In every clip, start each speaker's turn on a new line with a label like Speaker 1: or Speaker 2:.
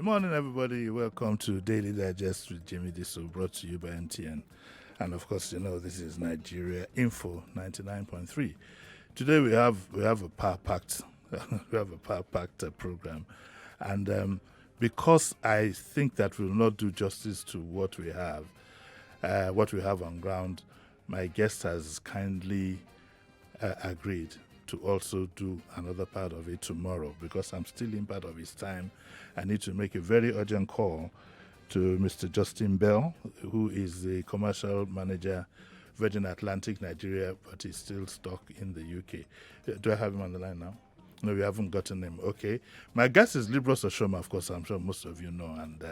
Speaker 1: morning, everybody. Welcome to Daily Digest with Jimmy Disso, brought to you by MTN. And of course, this is Nigeria Info 99.3. Today we have a power-packed program, and because I think that will not do justice to what we have on ground, my guest has kindly agreed to also do another part of it tomorrow. Because I'm stealing part of his time, I need to make a very urgent call to Mr. Justin Bell, who is the commercial manager, Virgin Atlantic Nigeria, but he's still stuck in the UK. Do I have him on the line now? No, we haven't gotten him. Okay. My guest is Liborious Oshomah, of course, I'm sure most of you know, and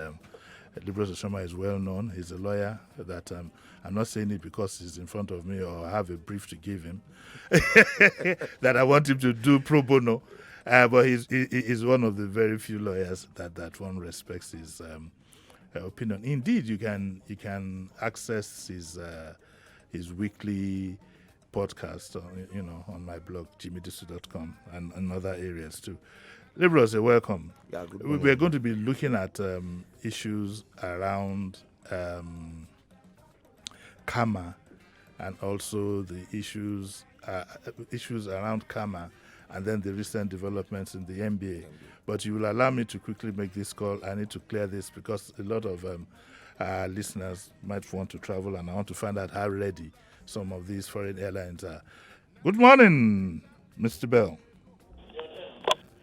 Speaker 1: Liborious Oshomah is well known. He's a lawyer that I'm not saying it because he's in front of me or I have a brief to give him that I want him to do pro bono. But he's one of the very few lawyers that one respects his opinion. Indeed, you can access his weekly podcast on my blog jimmydisso.com and other areas too. Liborious, welcome.
Speaker 2: Yeah, good morning.
Speaker 1: We're going to be looking at issues around CAMA and also the issues around CAMA and then the recent developments in the NBA. But you will allow me to quickly make this call. I need to clear this because a lot of listeners might want to travel, and I want to find out how ready some of these foreign airlines are. Good morning, Mr. Bell.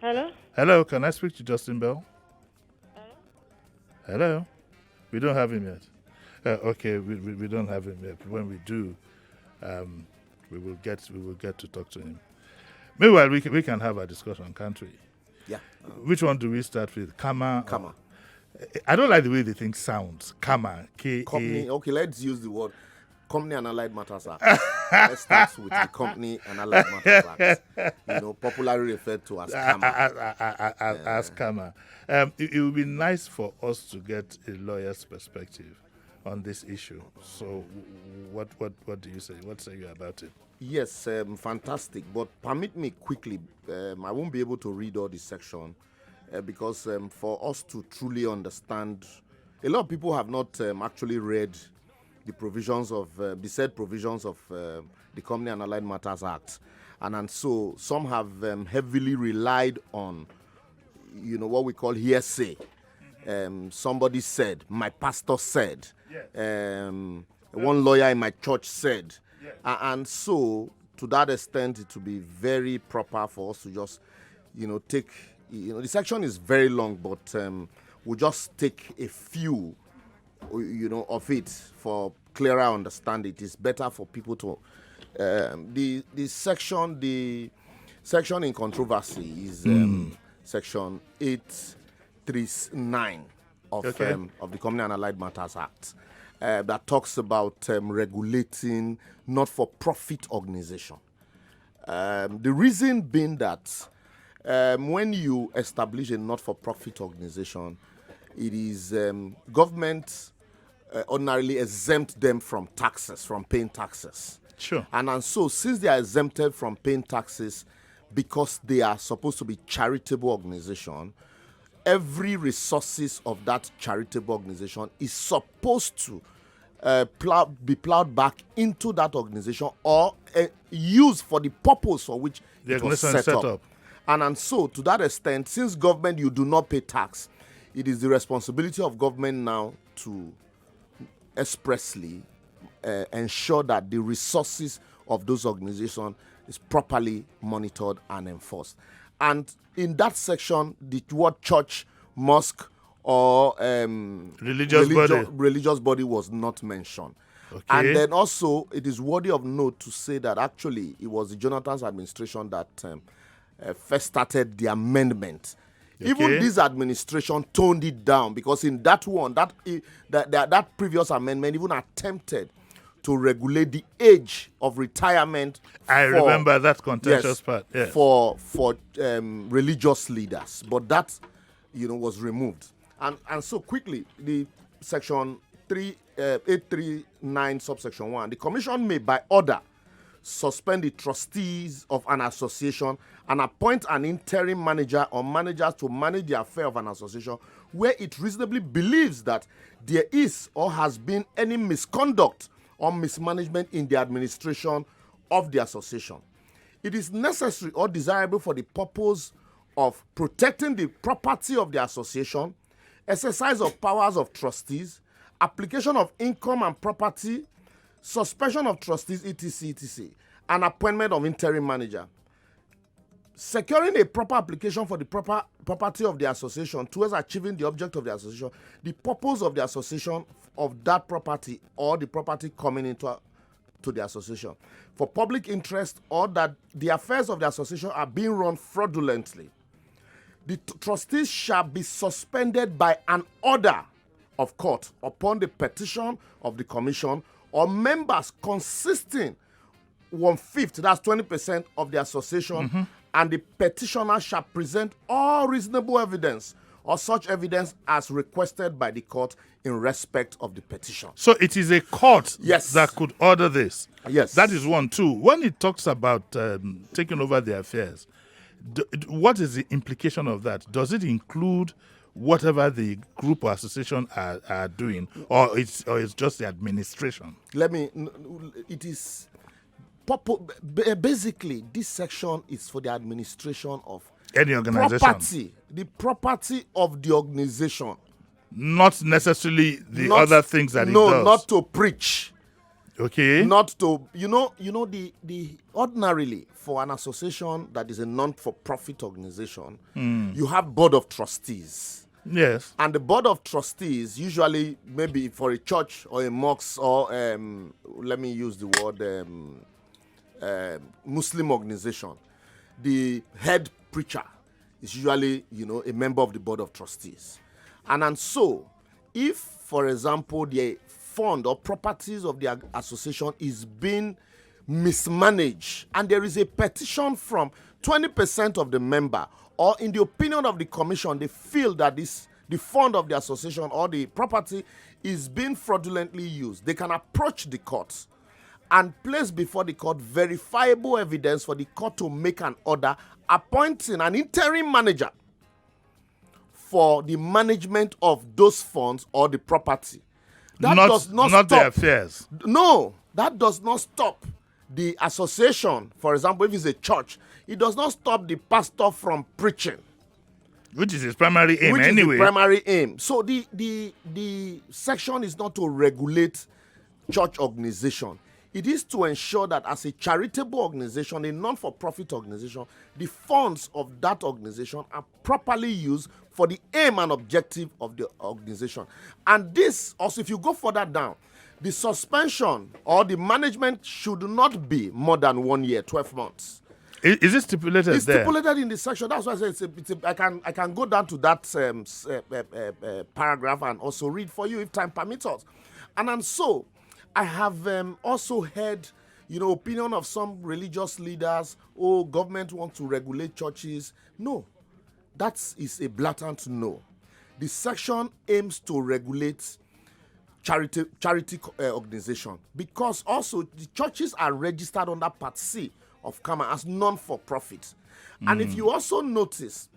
Speaker 3: Hello?
Speaker 1: Hello, can I speak to Justin Bell? Hello? We don't have him yet. Okay, we don't have him yet. When we do, we will get to talk to him. Meanwhile, we can have a discussion, can't we?
Speaker 2: Yeah.
Speaker 1: Which one do we start with? CAMA?
Speaker 2: CAMA.
Speaker 1: I don't like the way the thing sounds. CAMA. K-A.
Speaker 2: Company. Okay, let's use the word Company and Allied Matters Act. Let's start with the Company and Allied Matters Act. Popularly referred to as CAMA.
Speaker 1: As CAMA. It would be nice for us to get a lawyer's perspective on this issue. So, what do you say? What say you about it?
Speaker 2: Yes, fantastic. But permit me quickly. I won't be able to read all this section because for us to truly understand, a lot of people have not actually read the provisions of the said provisions of the Company and Allied Matters Act, and so some have heavily relied on, what we call hearsay. Somebody said, my pastor said, one lawyer in my church said. And so, to that extent, it will be very proper for us to just, take, the section is very long, but we'll just take a few, of it for clearer understanding. It is better for people to, the section in controversy is section 839 of the Company and Allied Matters Act. That talks about regulating not-for-profit organization. The reason being that when you establish a not-for-profit organization, it is government ordinarily exempt them from taxes, from paying taxes.
Speaker 1: Sure.
Speaker 2: And so, since they are exempted from paying taxes because they are supposed to be charitable organization, every resources of that charitable organization is supposed to be plowed back into that organization or used for the purpose for which it was set up. And so, to that extent, since government, you do not pay tax, it is the responsibility of government now to expressly ensure that the resources of those organizations is properly monitored and enforced. And in that section, the word church, mosque, or religious body was not mentioned.
Speaker 1: Okay.
Speaker 2: And then also, it is worthy of note to say that actually it was the Jonathan's administration that first started the amendment. Okay. Even this administration toned it down because in that one, that previous amendment even attempted to regulate the age of retirement.
Speaker 1: I remember that contentious part. Yes.
Speaker 2: For religious leaders, but that was removed. And so quickly, the section 839 subsection 1, the commission may by order suspend the trustees of an association, and appoint an interim manager or managers to manage the affair of an association where it reasonably believes that there is or has been any misconduct or mismanagement in the administration of the association. It is necessary or desirable for the purpose of protecting the property of the association, exercise of powers of trustees, application of income and property, suspension of trustees, etc., and appointment of interim manager. Securing a proper application for the proper property of the association towards achieving the object of the association, the purpose of the association of that property or the property coming into to the association, for public interest or that the affairs of the association are being run fraudulently. The trustees shall be suspended by an order of court upon the petition of the commission or members consisting 1/5, that's 20% of the association, and the petitioner shall present all reasonable evidence or such evidence as requested by the court in respect of the petition.
Speaker 1: So it is a court
Speaker 2: Yes.
Speaker 1: that could order this.
Speaker 2: Yes.
Speaker 1: That is one. Two, when it talks about taking over the affairs, what is the implication of that? Does it include whatever the group or association are doing, or it's just the administration?
Speaker 2: It is basically this section is for the administration of
Speaker 1: Any organization,
Speaker 2: the property of the organization,
Speaker 1: not necessarily the other things that it does.
Speaker 2: No, not to preach.
Speaker 1: Okay.
Speaker 2: Not to the ordinarily for an association that is a non-for-profit organization, you have board of trustees.
Speaker 1: Yes.
Speaker 2: And the board of trustees usually maybe for a church or a mosque or let me use the word Muslim organization, the head preacher is usually a member of the board of trustees. And so if, for example, the fund or properties of the association is being mismanaged and there is a petition from 20% of the member, or in the opinion of the commission they feel that the fund of the association or the property is being fraudulently used, they can approach the court and place before the court verifiable evidence for the court to make an order appointing an interim manager for the management of those funds or the property. That does not stop
Speaker 1: the affairs.
Speaker 2: No, that does not stop the association. For example, if it's a church, it does not stop the pastor from preaching,
Speaker 1: Which is his primary aim anyway.
Speaker 2: Which is the primary aim. So the section is not to regulate church organization. It is to ensure that as a charitable organization, a non-for-profit organization, the funds of that organization are properly used for the aim and objective of the organization. And this also, if you go further down, the suspension or the management should not be more than 1 year, 12 months.
Speaker 1: Is it stipulated there?
Speaker 2: It's stipulated in the section. That's why I say I can go down to that paragraph and also read for you if time permits us. And so I have also heard, opinion of some religious leaders. Oh, government wants to regulate churches. No, that is a blatant no. The section aims to regulate charity organization, because also the churches are registered under Part C of CAMA as non-for-profit. And if you also notice,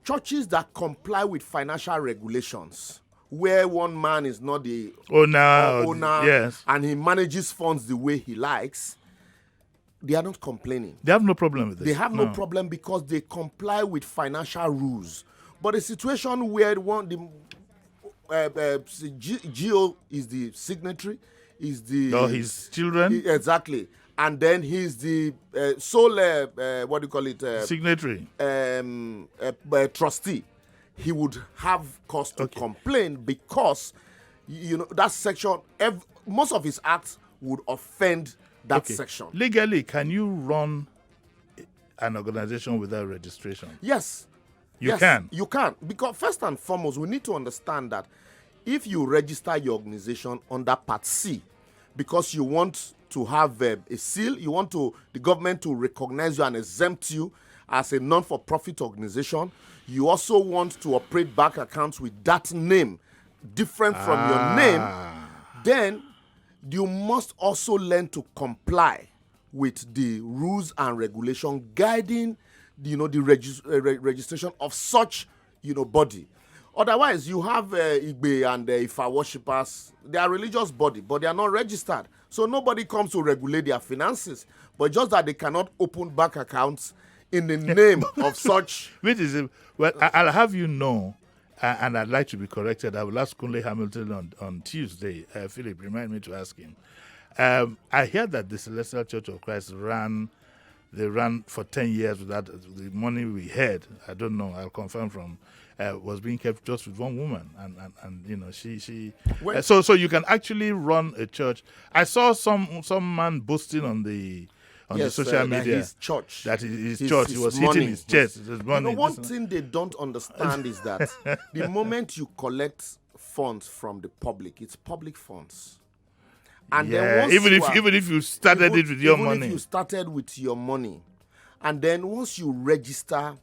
Speaker 2: churches that comply with financial regulations, where one man is not the owner,
Speaker 1: yes,
Speaker 2: and he manages funds the way he likes, they are not complaining.
Speaker 1: They have no problem with this.
Speaker 2: They have no problem because they comply with financial rules. But a situation where Geo is the signatory, is the...
Speaker 1: Or his children.
Speaker 2: Exactly. And then he's the sole,
Speaker 1: signatory.
Speaker 2: Trustee. He would have cause to complain because, that section, most of his acts would offend that section.
Speaker 1: Legally, can you run an organization without registration?
Speaker 2: Yes.
Speaker 1: You can.
Speaker 2: You can. Because first and foremost, we need to understand that if you register your organization under Part C, because you want to have a seal, you want the government to recognize you and exempt you as a non-for-profit organization, you also want to operate bank accounts with that name, different from your name, then you must also learn to comply with the rules and regulation guiding, the registration of such, body. Otherwise, you have Igbe and Ifa worshippers. They are religious body, but they are not registered. So nobody comes to regulate their finances. But just that they cannot open bank accounts in the name of such.
Speaker 1: Which is, well, I'll have you know, and I'd like to be corrected. I will ask Kunle Hamilton on Tuesday. Philip, remind me to ask him. I hear that the Celestial Church of Christ ran for 10 years without the money we had. I don't know. I'll confirm from. Was being kept just with one woman, and she. So you can actually run a church. I saw some man boasting on the social media
Speaker 2: his church.
Speaker 1: That his church. He was hitting his chest. His money.
Speaker 2: One thing they don't understand is that the moment you collect funds from the public, it's public funds. And then
Speaker 1: even if you started it with your money,
Speaker 2: if you started with your money, and then once you register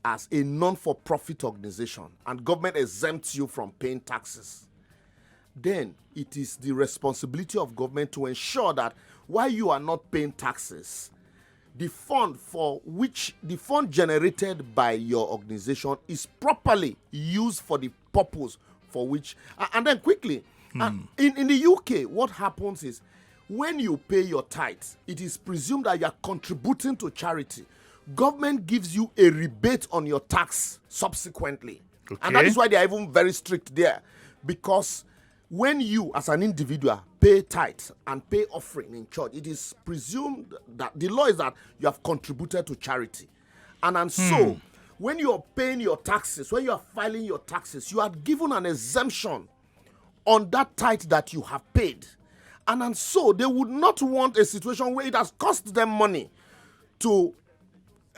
Speaker 2: as a non-for-profit organization and government exempts you from paying taxes, then it is the responsibility of government to ensure that while you are not paying taxes, the fund generated by your organization is properly used for the purpose for which. And then quickly, in the UK, what happens is when you pay your tithes, it is presumed that you are contributing to charity. Government gives you a rebate on your tax subsequently. Okay. And that is why they are even very strict there. Because when you, as an individual, pay tithes and pay offering in church, it is presumed that the law is that you have contributed to charity. And so, when you are paying your taxes, when you are filing your taxes, you are given an exemption on that tithe that you have paid. And so, they would not want a situation where it has cost them money to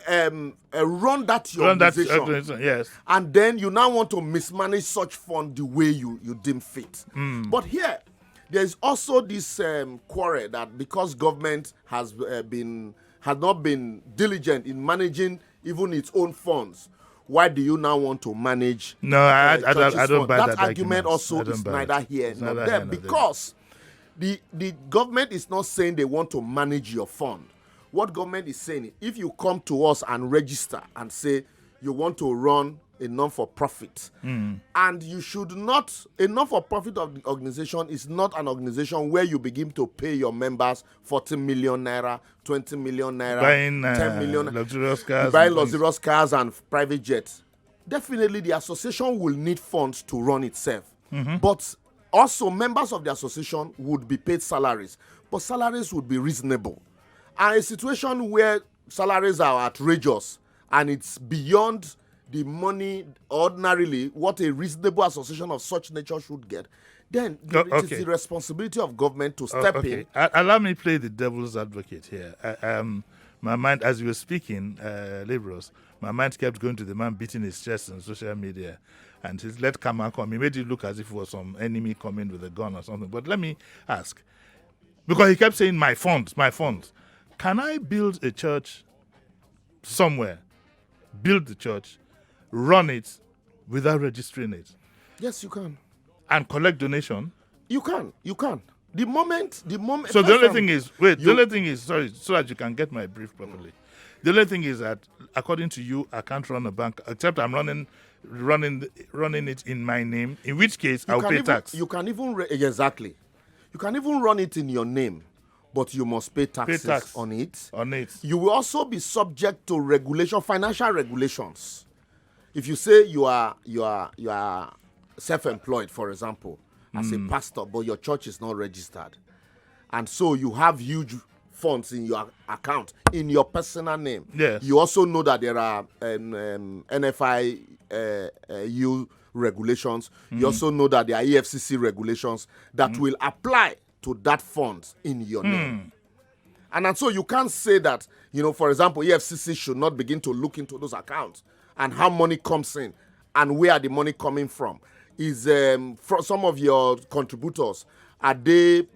Speaker 2: run that organization.
Speaker 1: Yes.
Speaker 2: And then you now want to mismanage such fund the way you deem fit. But here, there is also this quarrel that because government has not been diligent in managing even its own funds, why do you now want to manage?
Speaker 1: No, I don't buy that
Speaker 2: argument. Also is neither here nor there, because the government is not saying they want to manage your fund. What government is saying is, if you come to us and register and say you want to run a non-for-profit, and you should not, a non-for-profit organization is not an organization where you begin to pay your members 40 million naira, 20 million naira,
Speaker 1: buying
Speaker 2: 10 million
Speaker 1: luxurious cars,
Speaker 2: buying luxurious cars and private jets. Definitely, the association will need funds to run itself. But also, members of the association would be paid salaries, but salaries would be reasonable. And a situation where salaries are outrageous and it's beyond the money ordinarily what a reasonable association of such nature should get, then it is the responsibility of government to step in.
Speaker 1: Allow me play the devil's advocate here. My mind, as you were speaking, Liborious, my mind kept going to the man beating his chest on social media, and his let CAMA come. He made it look as if it was some enemy coming with a gun or something. But let me ask, because he kept saying my funds. Can I build a church somewhere, build the church, run it without registering it?
Speaker 2: Yes, you can.
Speaker 1: And collect donation?
Speaker 2: You can. The moment.
Speaker 1: So the only thing is, sorry, so that you can get my brief properly. The only thing is that, according to you, I can't run a bank, except I'm running it in my name, in which case I'll pay tax.
Speaker 2: You can even, exactly. You can even run it in your name, but you must pay taxes on it. You will also be subject to regulation, financial regulations. If you say you are self-employed, for example, as a pastor, but your church is not registered, and so you have huge funds in your account in your personal name.
Speaker 1: Yes.
Speaker 2: You also know that there are NFIU regulations. You also know that there are EFCC regulations that will apply to that fund in your name. And so you can't say that, for example, EFCC should not begin to look into those accounts and how money comes in and where the money coming from. Is from some of your contributors, are they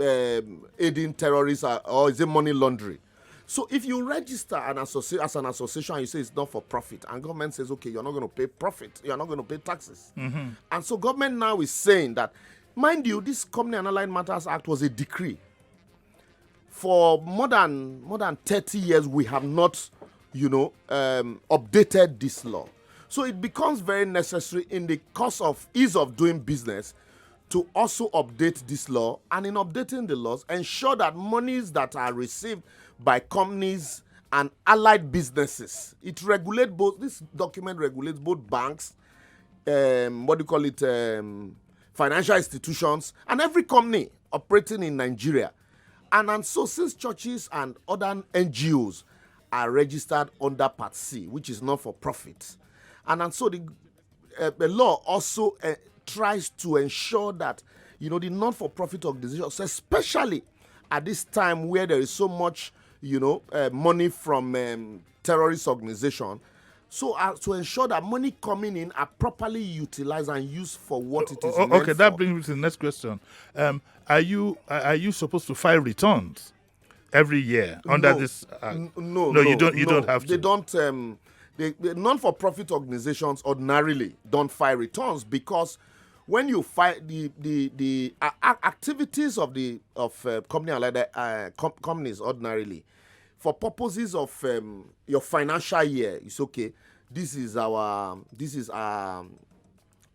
Speaker 2: aiding terrorists or is it money laundering? So if you register as an association, you say it's not for profit, and government says, okay, you're not going to pay profit, you're not going to pay taxes. And so government now is saying that, mind you, this Company and Allied Matters Act was a decree for more than 30 years, we have not, updated this law. So it becomes very necessary in the course of ease of doing business to also update this law, and in updating the laws, ensure that monies that are received by companies and allied businesses, this document regulates both banks, financial institutions, and every company operating in Nigeria. And so since churches and other NGOs are registered under Part C, which is not for profit, and so the law also tries to ensure that the non-for-profit organizations, especially at this time where there is so much money from terrorist organization, so as to ensure that money coming in are properly utilized and used for what it is meant
Speaker 1: okay, that
Speaker 2: for.
Speaker 1: brings me to the next question. Are you supposed to file returns every year under this?
Speaker 2: No,
Speaker 1: you don't have to.
Speaker 2: They don't. The non-for-profit organizations ordinarily don't file returns, because when you file the activities of companies ordinarily, for purposes of your financial year, it's okay. This is our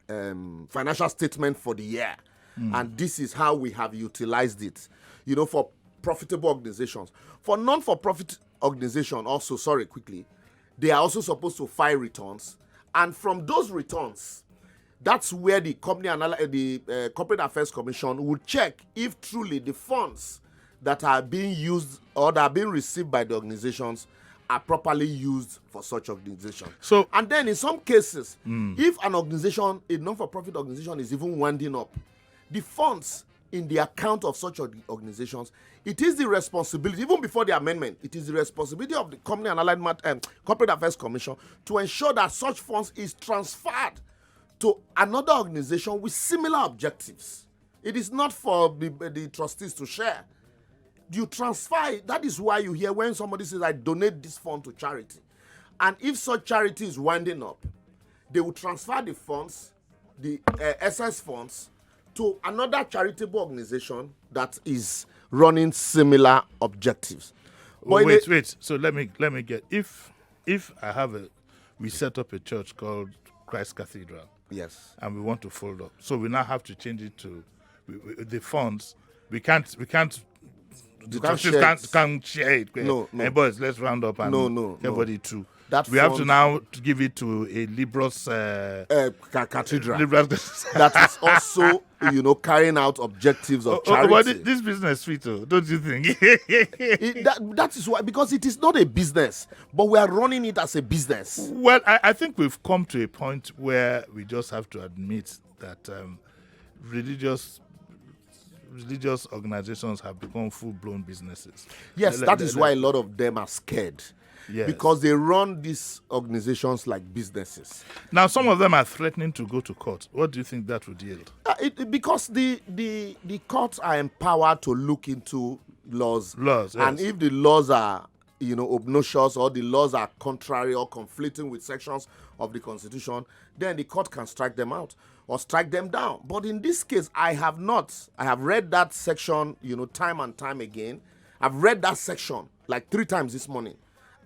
Speaker 2: financial statement for the year, and this is how we have utilized it. For profitable organizations, for non-for-profit organization also, they are also supposed to file returns, and from those returns, that's where the Corporate Affairs Commission will check if truly the funds that are being used or that are being received by the organizations are properly used for such organization.
Speaker 1: So,
Speaker 2: and then in some cases, if a non-for-profit organization is even winding up, the funds in the account of such organizations, it is the responsibility, even before the amendment, it is the responsibility of the Company and Allied Corporate Affairs Commission to ensure that such funds is transferred to another organization with similar objectives. It is not for the trustees to share. You transfer it. That is why you hear when somebody says, I donate this fund to charity. And if such charity is winding up, they will transfer the funds, the SS funds, to another charitable organization that is running similar objectives. But
Speaker 1: wait. So let me get, if we set up a church called Christ Cathedral.
Speaker 2: Yes.
Speaker 1: And we want to fold up. So we now have to change it to the funds. We can't. The trustees can't share it.
Speaker 2: No.
Speaker 1: Hey boys, let's round up and everybody too. We have to now give it to a Liborious
Speaker 2: Cathedral.
Speaker 1: Liborious.
Speaker 2: That is also, carrying out objectives of charity.
Speaker 1: But this business sweet, don't you think?
Speaker 2: That is why, because it is not a business, but we are running it as a business.
Speaker 1: Well, I think we've come to a point where we just have to admit that religious organizations have become full-blown businesses.
Speaker 2: Yes, that is why a lot of them are scared.
Speaker 1: Yes.
Speaker 2: Because they run these organizations like businesses.
Speaker 1: Now, some of them are threatening to go to court. What do you think that would yield?
Speaker 2: Because the courts are empowered to look into laws.
Speaker 1: Yes.
Speaker 2: And if the laws are, obnoxious, or the laws are contrary or conflicting with sections of the Constitution, then the court can strike them out or strike them down. But in this case, I have read that section, time and time again. I've read that section like 3 times this morning.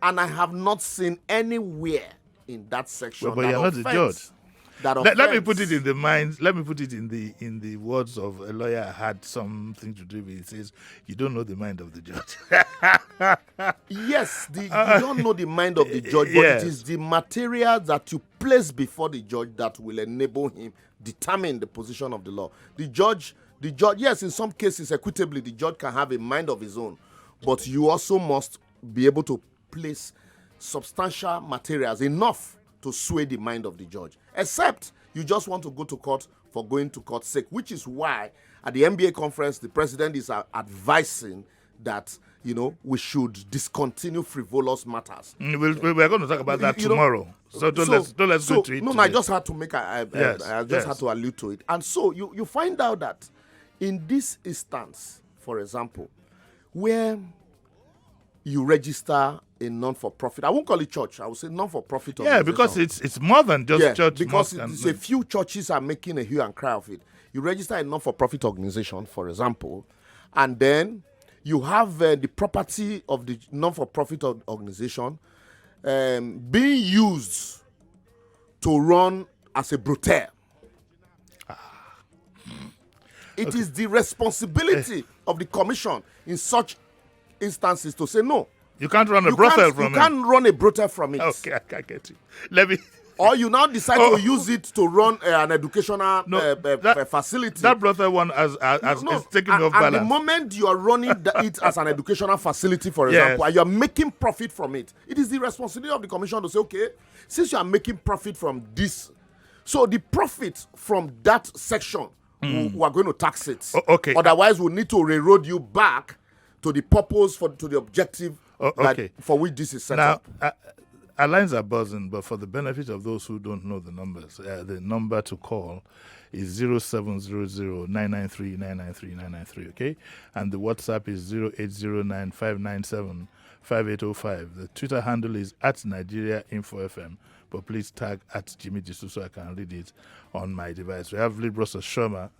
Speaker 2: And I have not seen anywhere in that section.
Speaker 1: But you're not the judge. Let me put it in the minds. Let me put it in the words of a lawyer I had something to do with. It says, "You don't know the mind of the judge."
Speaker 2: Yes, you don't know the mind of the judge, but it is the material that you place before the judge that will enable him determine the position of the law. The judge. Yes, in some cases, equitably, the judge can have a mind of his own, but you also must be able to place substantial materials enough to sway the mind of the judge, except you just want to go to court for going to court's sake, which is why at the NBA conference the president is advising that we should discontinue frivolous matters.
Speaker 1: We're going to talk about that tomorrow. Let's go to it.
Speaker 2: No, I just had to make had to allude to it. And so you find out that in this instance, for example, where you register a non-for-profit, I won't call it church, I will say non-for-profit organization.
Speaker 1: Yeah, because it's more than just church.
Speaker 2: Because it's a few churches are making a hue and cry of it. You register a non-for-profit organization, for example, and then you have the property of the non-for-profit organization being used to run as a brothel. It is the responsibility of the commission in such instances to say no.
Speaker 1: You can't run a brothel from it.
Speaker 2: You can't run a brothel from it.
Speaker 1: Okay, I can't get you. Let me.
Speaker 2: Or you now decide to use it to run an educational facility.
Speaker 1: That brothel one is taking off balance.
Speaker 2: At the moment you are running it as an educational facility, for example, and you are making profit from it, it is the responsibility of the commission to say, okay, since you are making profit from this, so the profit from that section, we are going to tax it.
Speaker 1: Okay.
Speaker 2: Otherwise, we'll need to railroad you back to the purpose, to the objective for which this is set up.
Speaker 1: Our lines are buzzing, but for the benefit of those who don't know the numbers, the number to call is 0700-993-993-993, okay? And the WhatsApp is 0809-597-5805. The Twitter handle is @NigeriaInfoFM, but please tag @JimmyJisu so I can read it on my device. We have Liborious Oshomah.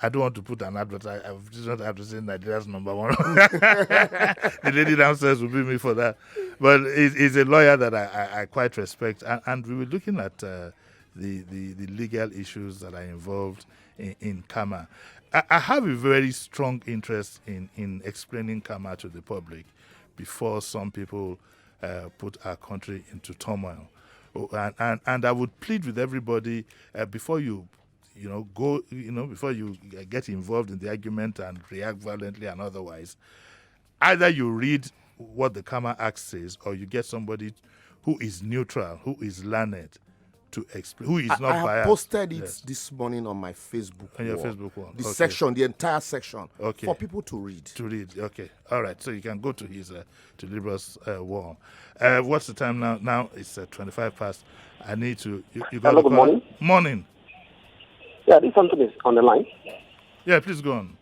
Speaker 1: I don't want to put an advert. I just don't have to say Nigeria's number one. The lady downstairs will be me for that. But he's a lawyer that I quite respect. And we were looking at the legal issues that are involved in CAMA. I have a very strong interest in explaining CAMA to the public before some people put our country into turmoil. And I would plead with everybody before you before you get involved in the argument and react violently and otherwise, either you read what the CAMA Act says or you get somebody who is neutral, who is learned, to explain, who is not biased.
Speaker 2: I have posted it this morning on my Facebook
Speaker 1: on your Facebook wall.
Speaker 2: The section, the entire section,
Speaker 1: for
Speaker 2: people to read.
Speaker 1: Okay. All right. So you can go to his to Liborious wall. What's the time now? Now it's 25 past. I need to. You got
Speaker 4: Hello, good morning.
Speaker 1: Morning.
Speaker 4: Yeah, this is Anthony on the line.
Speaker 1: Yeah, please go on.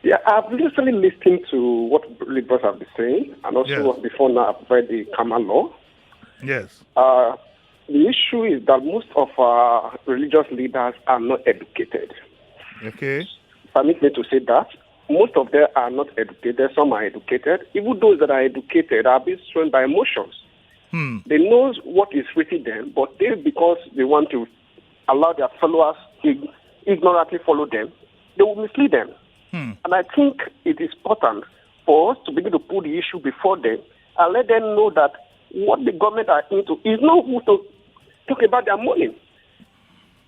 Speaker 4: Yeah, I've recently listened to what Liborious have been saying, and also before now I've read the CAMA law.
Speaker 1: Yes.
Speaker 4: The issue is that most of our religious leaders are not educated.
Speaker 1: Okay.
Speaker 4: Permit me to say that. Most of them are not educated. Some are educated. Even those that are educated are being swayed by emotions. They know what is within them, but because they want to allow their followers to ignorantly follow them, they will mislead them. And I think it is important for us to begin to put the issue before them and let them know that what the government are into is not who to talk about their money.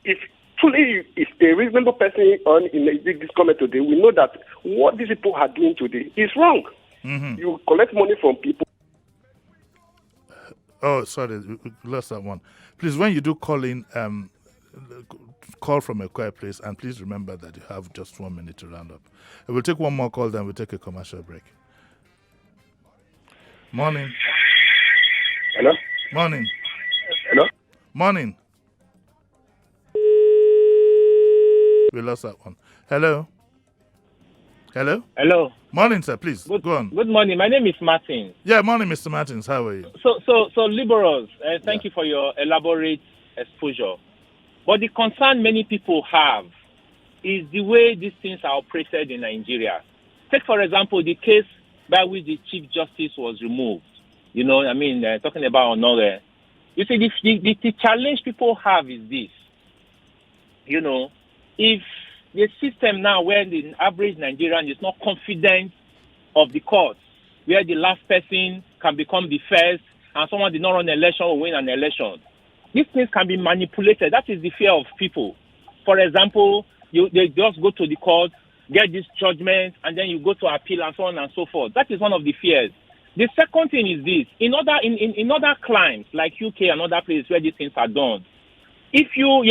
Speaker 4: If truly, if a reasonable person in this government today, we know that what these people are doing today is wrong. You collect money from people.
Speaker 1: Oh, sorry, we lost that one. Please, when you do call in, call from a quiet place, and please remember that you have just 1 minute to round up. We'll take one more call, then we'll take a commercial break. Morning.
Speaker 4: Hello?
Speaker 1: Morning.
Speaker 4: Hello?
Speaker 1: Morning. We lost that one. Hello? Hello?
Speaker 5: Hello.
Speaker 1: Morning, sir, please. Go on.
Speaker 5: Good morning. My name is Martin.
Speaker 1: Yeah, morning, Mr. Martins. How are you?
Speaker 5: So Liborious, thank you for your elaborate exposure. But the concern many people have is the way these things are operated in Nigeria. Take, for example, the case by which the Chief Justice was removed. Talking about Honore. You see, the challenge people have is this. If the system now where the average Nigerian is not confident of the courts, where the last person can become the first, and someone did not run an election or win an election, these things can be manipulated. That is the fear of people. For example, they just go to the court, get this judgment, and then you go to appeal and so on and so forth. That is one of the fears. The second thing is this. In other climes, like UK and other places where these things are done, if your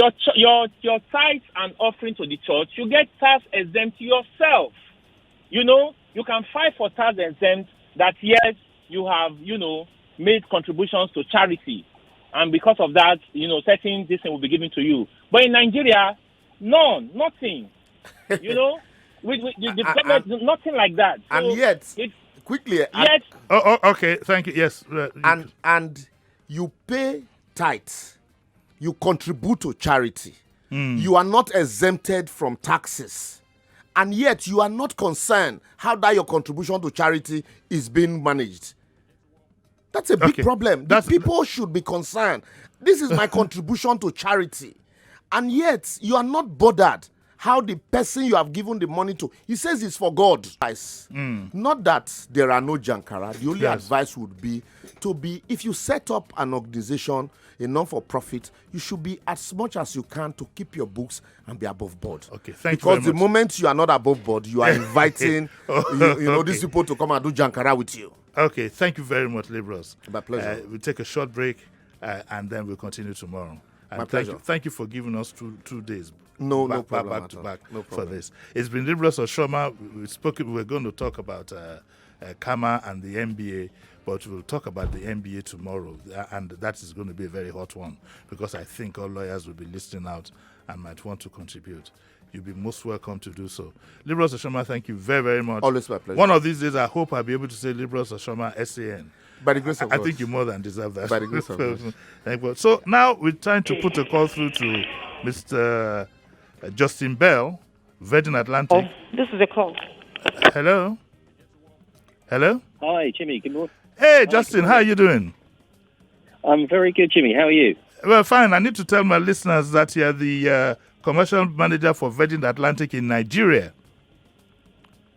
Speaker 5: tithes and offering to the church, you get tax exempt yourself. You can file for tax exempt that, yes, you have, made contributions to charity. And because of that, certain this thing will be given to you. But in Nigeria, nothing. The government, nothing like that. So
Speaker 2: and yet, quickly.
Speaker 1: Okay. Thank you. Yes.
Speaker 2: And you pay tithes. You contribute to charity. You are not exempted from taxes. and yet you are not concerned how that your contribution to charity is being managed. That's a big problem. People should be concerned. This is my contribution to charity. And yet, you are not bothered how the person you have given the money to, he says it's for God. Not that there are no jankara. The only advice would be if you set up an organization, a non-for-profit, you should be as much as you can to keep your books and be above board.
Speaker 1: Okay, thank you very
Speaker 2: Because the
Speaker 1: much.
Speaker 2: moment you are not above board, you are inviting these people to come and do jankara with you.
Speaker 1: Okay, thank you very much, Liborious.
Speaker 2: My pleasure.
Speaker 1: We'll take a short break and then we'll continue tomorrow. And
Speaker 2: My pleasure.
Speaker 1: Thank you for giving us two days.
Speaker 2: No
Speaker 1: back
Speaker 2: problem
Speaker 1: to
Speaker 2: at all.
Speaker 1: back
Speaker 2: No
Speaker 1: for
Speaker 2: problem.
Speaker 1: this. It's been Liborious Oshomah. We're going to talk about CAMA and the MBA, but we'll talk about the MBA tomorrow, and that is going to be a very hot one because I think all lawyers will be listening out and might want to contribute. You'll be most welcome to do so. Liborious Oshomah, thank you very, very much.
Speaker 2: Always my pleasure.
Speaker 1: One of these days, I hope I'll be able to say Liborious Oshomah SAN.
Speaker 2: By the grace of
Speaker 1: I
Speaker 2: God.
Speaker 1: think you more than deserve that.
Speaker 2: By the grace of God.
Speaker 1: Thank you. So now we're trying to put a call through to Mr. Justin Bell, Virgin Atlantic.
Speaker 3: This is a call.
Speaker 1: Hello? Hello?
Speaker 6: Hi, Jimmy. Good morning.
Speaker 1: Hey, Justin, how are you doing?
Speaker 6: I'm very good, Jimmy. How are you?
Speaker 1: Well, fine. I need to tell my listeners that you're the commercial manager for Virgin Atlantic in Nigeria.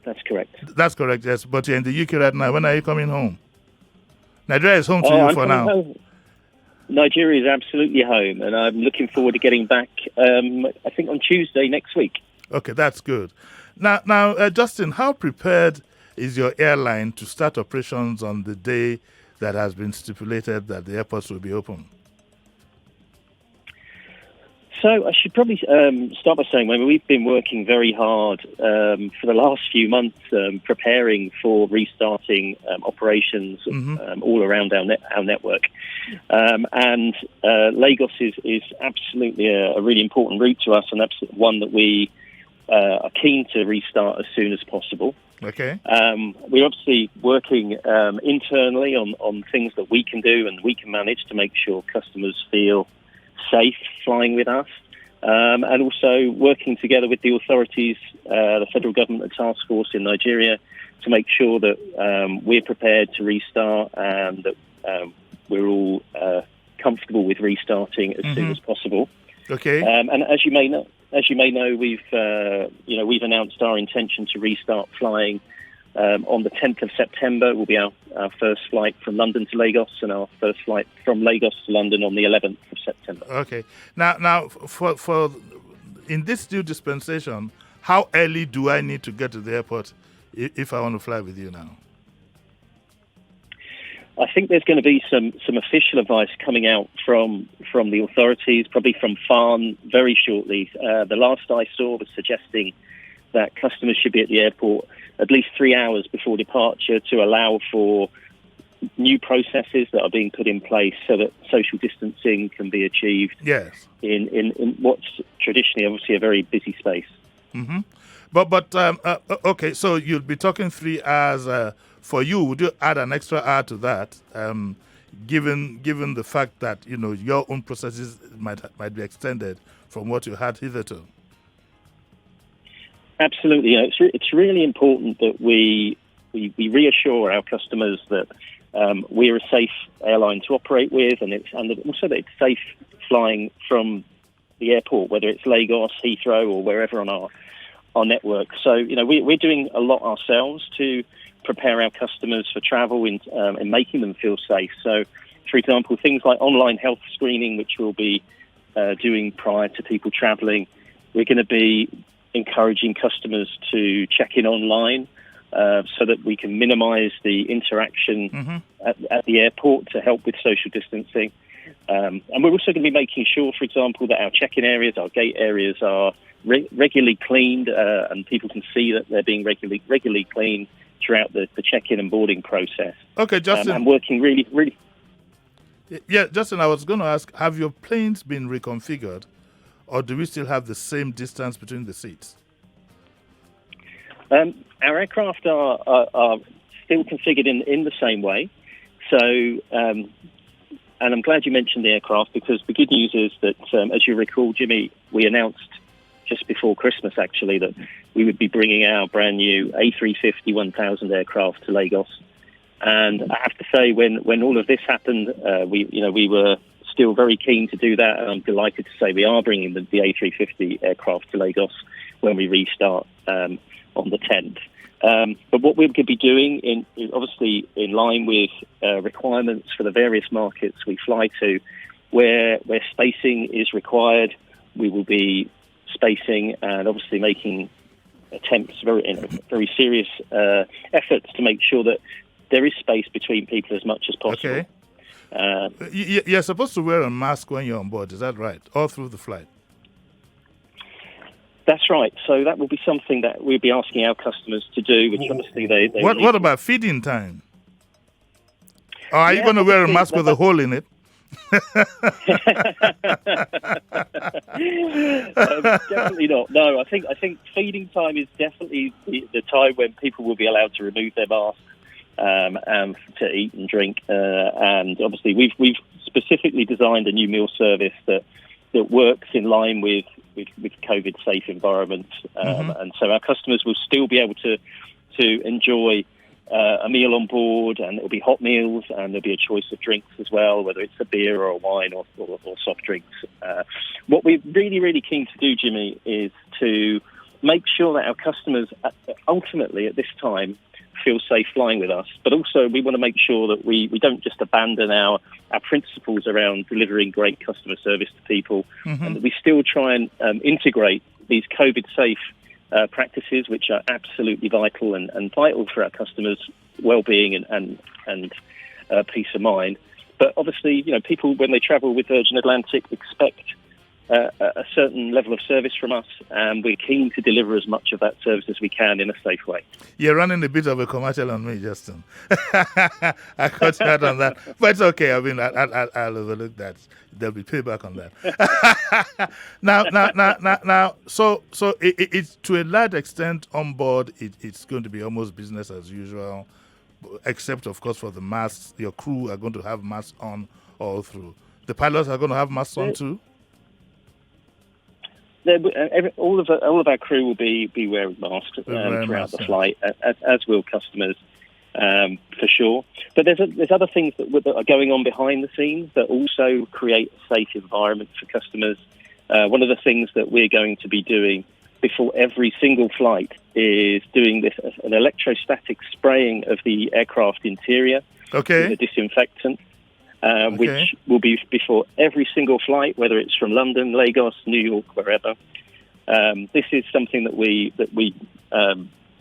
Speaker 6: That's correct.
Speaker 1: That's correct, yes. But you're in the UK right now. When are you coming home? Nigeria is home to you
Speaker 6: I'm
Speaker 1: for
Speaker 6: coming
Speaker 1: now.
Speaker 6: home. Nigeria is absolutely home, and I'm looking forward to getting back, I think, on Tuesday next week.
Speaker 1: Okay, that's good. Now, Justin, how prepared is your airline to start operations on the day that has been stipulated that the airports will be open?
Speaker 6: So I should probably start by saying, we've been working very hard for the last few months preparing for restarting operations all around our network. And Lagos is absolutely a really important route to us, and that's one that we are keen to restart as soon as possible.
Speaker 1: Okay.
Speaker 6: We're obviously working internally on things that we can do and we can manage to make sure customers feel safe flying with us, and also working together with the authorities, the federal government and task force in Nigeria, to make sure that we're prepared to restart and that we're all comfortable with restarting as soon as possible.
Speaker 1: Okay.
Speaker 6: And as you may know, we've announced our intention to restart flying on the 10th of September. Will be our first flight from London to Lagos, and our first flight from Lagos to London on the 11th of September.
Speaker 1: Okay. Now, for in this new dispensation, how early do I need to get to the airport if I want to fly with you now?
Speaker 6: I think there's going to be some official advice coming out from the authorities, probably from FAN very shortly. The last I saw was suggesting that customers should be at the airport at least 3 hours before departure to allow for new processes that are being put in place so that social distancing can be achieved.
Speaker 1: Yes.
Speaker 6: In what's traditionally obviously a very busy space.
Speaker 1: Mm-hmm. But okay, so you'll be talking 3 hours. For you, would you add an extra hour to that, given the fact that your own processes might be extended from what you had hitherto? Absolutely.
Speaker 6: It's really important that we reassure our customers that we're a safe airline to operate with, and also that it's safe flying from the airport, whether it's Lagos, Heathrow, or wherever on our network. So we're doing a lot ourselves to prepare our customers for travel and making them feel safe. So, for example, things like online health screening, which we'll be doing prior to people traveling. We're going to be encouraging customers to check in online so that we can minimize the interaction at the airport to help with social distancing. And we're also going to be making sure, for example, that our check-in areas, our gate areas are regularly cleaned and people can see that they're being regularly cleaned throughout the check-in and boarding process.
Speaker 1: Okay, Justin.
Speaker 6: I'm working really...
Speaker 1: Yeah, Justin, I was going to ask, have your planes been reconfigured, or do we still have the same distance between the seats?
Speaker 6: Our aircraft are still configured in the same way. So, and I'm glad you mentioned the aircraft, because the good news is that, as you recall, Jimmy, we announced just before Christmas, actually, that we would be bringing our brand new A350-1000 aircraft to Lagos. And I have to say, when all of this happened, we were still very keen to do that, and I'm delighted to say we are bringing the A350 aircraft to Lagos when we restart on the 10th. But what we're going to be doing, is obviously in line with requirements for the various markets we fly to, where spacing is required, we will be spacing and obviously making attempts, very serious efforts to make sure that there is space between people as much as possible.
Speaker 1: Okay. You're supposed to wear a mask when you're on board, is that right? All through the flight?
Speaker 6: That's right. So that will be something that we'll be asking our customers to do, which obviously they
Speaker 1: What about feeding time? Or are you going to wear a mask with a hole in it?
Speaker 6: Definitely not. No, I think feeding time is definitely the time when people will be allowed to remove their masks and to eat and drink. And obviously, we've specifically designed a new meal service that works in line with COVID safe environments, and so our customers will still be able to enjoy a meal on board, and it'll be hot meals, and there'll be a choice of drinks as well, whether it's a beer or a wine or soft drinks. What we're really, really keen to do, Jimmy, is to make sure that our customers ultimately at this time feel safe flying with us, but also we want to make sure that we don't just abandon our principles around delivering great customer service to people, and that we still try and integrate these COVID safe practices, which are absolutely vital and vital for our customers' well-being and peace of mind. But obviously, people, when they travel with Virgin Atlantic, expect a certain level of service from us, and we're keen to deliver as much of that service as we can in a safe way.
Speaker 1: You're running a bit of a commercial on me, Justin. I caught you out on that, but it's okay. I mean, I'll overlook that. There'll be payback on that. Now. So it's to a large extent on board. It's going to be almost business as usual, except of course for the masks. Your crew are going to have masks on all through. The pilots are going to have masks on too.
Speaker 6: All of our crew will be wearing masks throughout the flight, as will customers, for sure. But there's other things that are going on behind the scenes that also create a safe environment for customers. One of the things that we're going to be doing before every single flight is doing an electrostatic spraying of the aircraft interior with a disinfectant. Which will be before every single flight, whether it's from London, Lagos, New York, wherever. This is something that we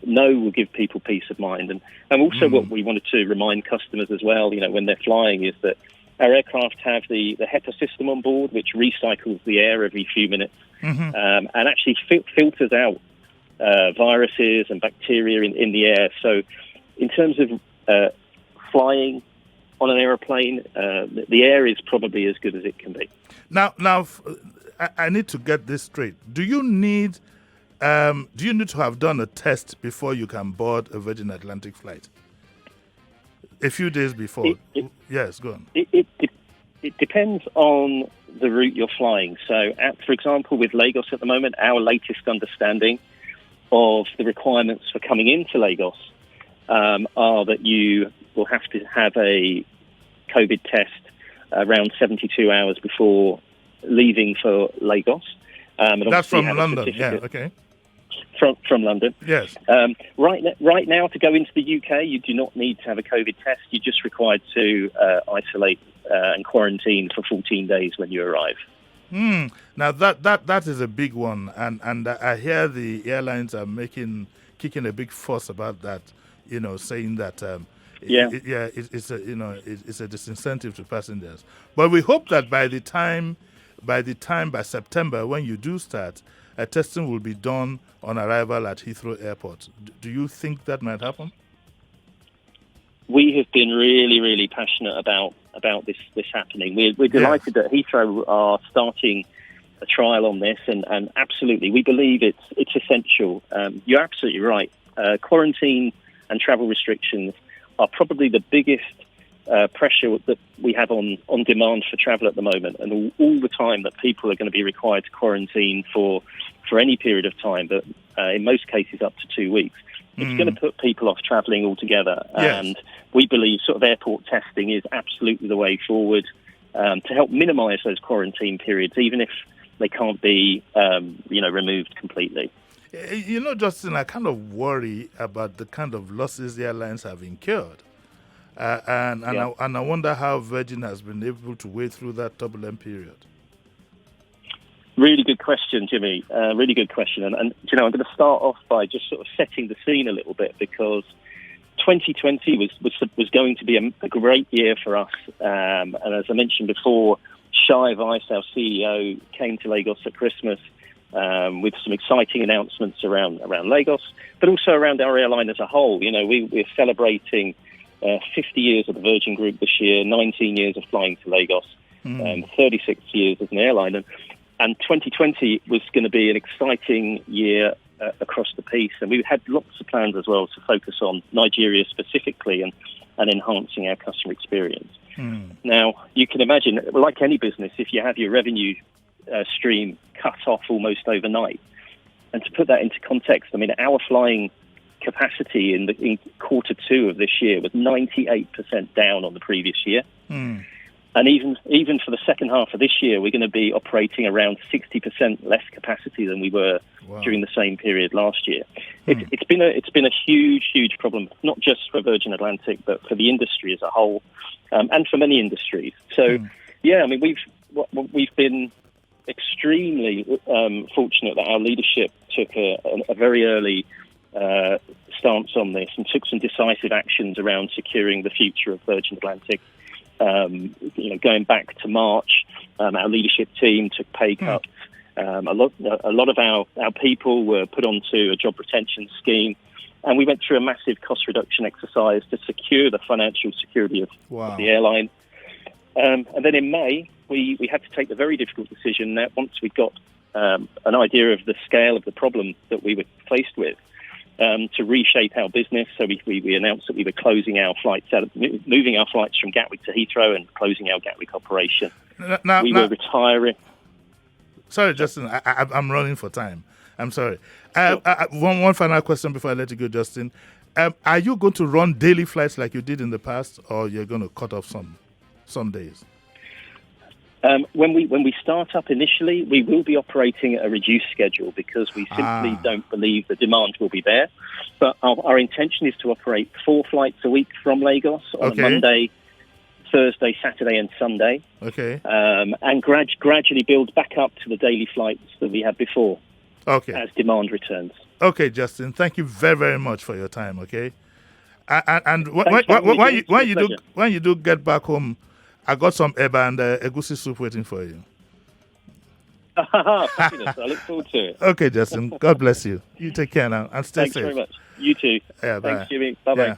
Speaker 6: know will give people peace of mind, and also what we wanted to remind customers as well, when they're flying, is that our aircraft have the HEPA system on board, which recycles the air every few minutes, and actually filters out viruses and bacteria in the air. So, in terms of flying on an aeroplane, the air is probably as good as it can be.
Speaker 1: Now, I need to get this straight. Do you need to have done a test before you can board a Virgin Atlantic flight? A few days before. Yes, go on.
Speaker 6: It depends on the route you're flying. So, for example, with Lagos at the moment, our latest understanding of the requirements for coming into Lagos are that you will have to have a COVID test around 72 hours before leaving for Lagos. And
Speaker 1: that's from London, okay.
Speaker 6: From London.
Speaker 1: Yes.
Speaker 6: Right now, to go into the UK, you do not need to have a COVID test. You're just required to isolate and quarantine for 14 days when you arrive.
Speaker 1: Now, that is a big one, and I hear the airlines are kicking a big fuss about that, saying that it's a disincentive to passengers. But we hope that by September, when you do start, testing will be done on arrival at Heathrow Airport. Do you think that might happen?
Speaker 6: We have been really, really passionate about this happening. We're delighted that Heathrow are starting a trial on this, and absolutely, we believe it's essential. You're absolutely right. Quarantine and travel restrictions are probably the biggest pressure that we have on demand for travel at the moment, and all the time that people are going to be required to quarantine for any period of time, but in most cases up to 2 weeks, it's going to put people off travelling altogether.
Speaker 1: Yes.
Speaker 6: And we believe sort of airport testing is absolutely the way forward to help minimise those quarantine periods, even if they can't be removed completely.
Speaker 1: Justin, I kind of worry about the kind of losses airlines have incurred. And I wonder how Virgin has been able to wade through that turbulent period.
Speaker 6: Really good question, Jimmy. Really good question. And I'm going to start off by just sort of setting the scene a little bit, because 2020 was going to be a great year for us. And as I mentioned before, Shai Weiss, our CEO, came to Lagos at Christmas with some exciting announcements around Lagos, but also around our airline as a whole. We're celebrating 50 years of the Virgin Group this year, 19 years of flying to Lagos, 36 years as an airline. And 2020 was going to be an exciting year across the piece. And we had lots of plans as well to focus on Nigeria specifically and enhancing our customer experience. Now, you can imagine, like any business, if you have your revenue stream cut off almost overnight. And to put that into context, I mean, our flying capacity in Q2 of this year was 98% down on the previous year. And even for the second half of this year, we're going to be operating around 60% less capacity than we were during the same period last year. It's been a huge problem, not just for Virgin Atlantic, but for the industry as a whole, and for many industries. So, I mean, we've been extremely fortunate that our leadership took a very early stance on this and took some decisive actions around securing the future of Virgin Atlantic. Going back to March, our leadership team took pay cuts. A lot of our people were put onto a job retention scheme, and we went through a massive cost reduction exercise to secure the financial security of the airline. And then in May, we had to take the very difficult decision that once we got an idea of the scale of the problem that we were faced with, to reshape our business. So we announced that we were closing our flights moving our flights from Gatwick to Heathrow and closing our Gatwick operation. We were retiring.
Speaker 1: Sorry, Justin, I'm running for time. I'm sorry. One final question before I let you go, Justin. Are you going to run daily flights like you did in the past, or you're going to cut off some days?
Speaker 6: When we start up initially, we will be operating at a reduced schedule because we simply don't believe the demand will be there. But our intention is to operate 4 flights a week from Lagos on a Monday, Thursday, Saturday and Sunday. And gradually build back up to the daily flights that we had before as demand returns. Okay,
Speaker 1: Justin, thank you very, very much for your time, And when you do get back home, I got some eba and egusi soup waiting for you.
Speaker 6: Fabulous. I look forward to it.
Speaker 1: Okay, Justin. God bless you. You take care now and stay safe.
Speaker 6: Thanks very much. You too.
Speaker 1: Yeah, bye.
Speaker 6: Thanks, Jimmy. Bye-bye.
Speaker 1: Yeah.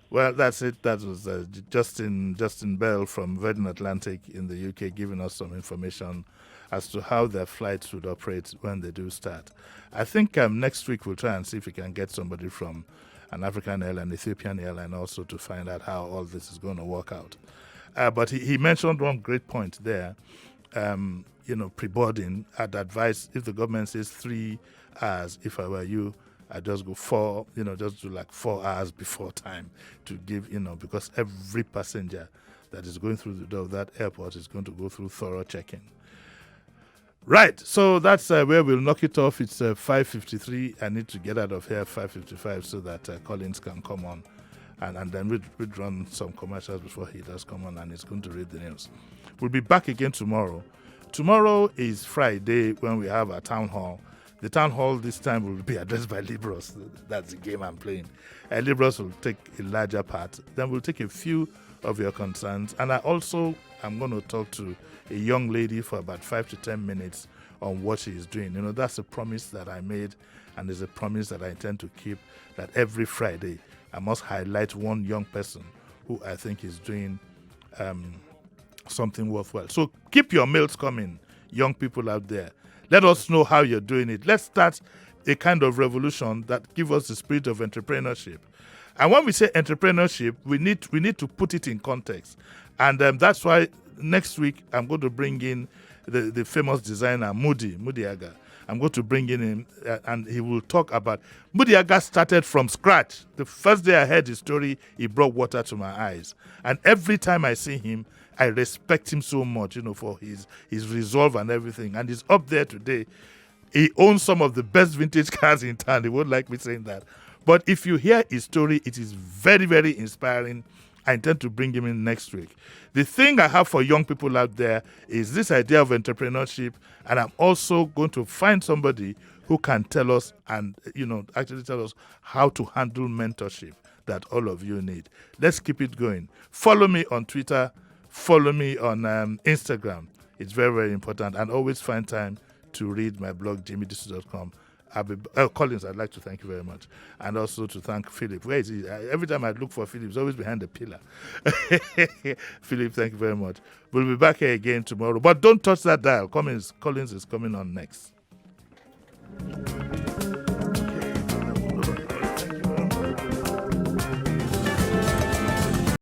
Speaker 1: Well, that's it. That was Justin Bell from Virgin Atlantic in the UK giving us some information as to how their flights would operate when they do start. I think next week we'll try and see if we can get somebody from an African airline, Ethiopian airline also, to find out how all this is going to work out. But he mentioned one great point there. Pre-boarding, I'd advise, if the government says 3 hours, if I were you, I'd just go 4, just do like 4 hours before time to give, because every passenger that is going through the door of that airport is going to go through thorough checking. Right, so that's where we'll knock it off. It's 5:53. I need to get out of here 5:55 so that Collins can come on. And then we'd run some commercials before he does come on, and he's going to read the news. We'll be back again tomorrow. Tomorrow is Friday when we have our town hall. The town hall this time will be addressed by Liborious. That's the game I'm playing. Liborious will take a larger part. Then we'll take a few of your concerns. And I'm going to talk to a young lady for about 5 to 10 minutes on what she is doing. That's a promise that I made, and it's a promise that I intend to keep, that every Friday I must highlight one young person who I think is doing something worthwhile. So keep your mails coming, young people out there. Let us know how you're doing it. Let's start a kind of revolution that gives us the spirit of entrepreneurship. And when we say entrepreneurship, we need to put it in context. And that's why next week I'm going to bring in the famous designer Moody Aga. I'm going to bring in and he will talk about Moody Aga started from scratch. The first day I heard his story, he brought water to my eyes. And every time I see him, I respect him so much, for his resolve and everything. And he's up there today. He owns some of the best vintage cars in town. He won't like me saying that. But if you hear his story, it is very, very inspiring. I intend to bring him in next week. The thing I have for young people out there is this idea of entrepreneurship, and I'm also going to find somebody who can tell us and, actually tell us how to handle mentorship that all of you need. Let's keep it going. Follow me on Twitter. Follow me on Instagram. It's very, very important. And always find time to read my blog, jimmydisu.com. Collins, I'd like to thank you very much. And also to thank Philip. Where is he? Every time I look for Philip, he's always behind the pillar. Philip, thank you very much. We'll be back here again tomorrow. But don't touch that dial. Collins is coming on next.